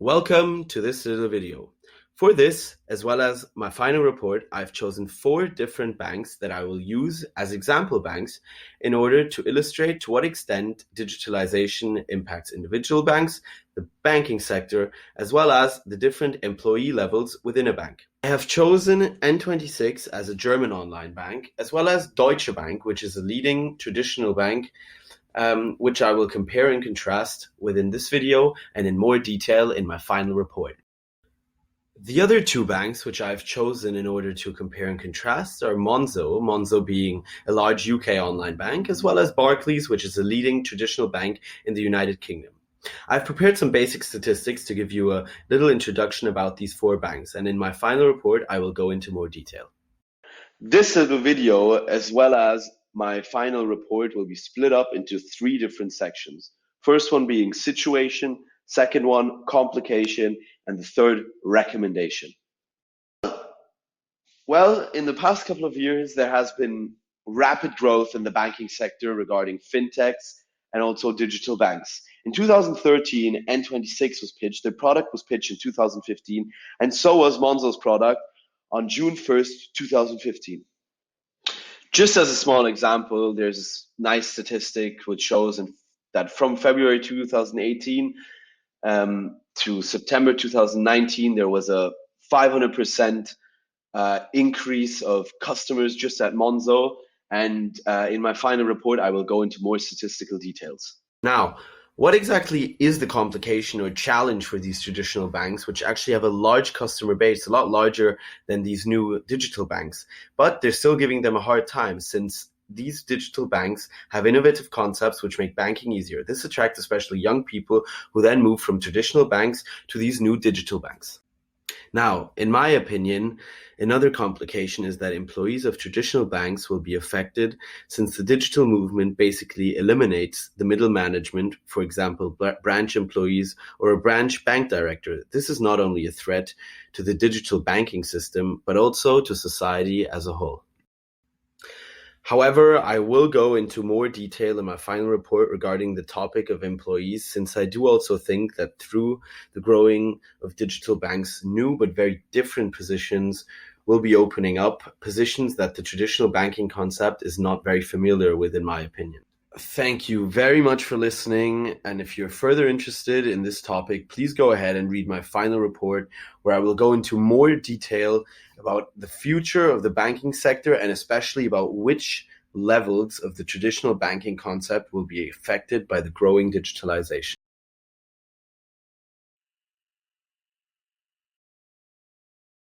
Welcome to this little video. For this, as well as my final report, I've chosen 4 different banks that I will use as example banks in order to illustrate to what extent digitalization impacts individual banks, the banking sector, as well as the different employee levels within a bank. I have chosen N26 as a German online bank, as well as Deutsche Bank, which is a leading traditional bank which I will compare and contrast within this video and in more detail in my final report. The other 2 banks which I've chosen in order to compare and contrast are Monzo being a large UK online bank, as well as Barclays, which is a leading traditional bank in the United Kingdom. I've prepared some basic statistics to give you a little introduction about these 4 banks, and in my final report I will go into more detail. This little video, as well as my final report, will be split up into 3 different sections. First one being situation, second one complication, and the third recommendation. Well, in the past couple of years, there has been rapid growth in the banking sector regarding fintechs and also digital banks. In 2013, N26 was pitched. Their product was pitched in 2015, and so was Monzo's product on June 1st, 2015. Just as a small example, there's this nice statistic which shows that from February 2018 to September 2019, there was a 500% increase of customers just at Monzo. And in my final report, I will go into more statistical details. Now, what exactly is the complication or challenge for these traditional banks, which actually have a large customer base, a lot larger than these new digital banks, but they're still giving them a hard time since these digital banks have innovative concepts which make banking easier. This attracts especially young people who then move from traditional banks to these new digital banks. Now, in my opinion, another complication is that employees of traditional banks will be affected since the digital movement basically eliminates the middle management, for example, branch employees or a branch bank director. This is not only a threat to the digital banking system, but also to society as a whole. However, I will go into more detail in my final report regarding the topic of employees, since I do also think that through the growing of digital banks, new but very different positions will be opening up, positions that the traditional banking concept is not very familiar with, in my opinion. Thank you very much for listening, and if you're further interested in this topic, please go ahead and read my final report, where I will go into more detail about the future of the banking sector and especially about which levels of the traditional banking concept will be affected by the growing digitalization.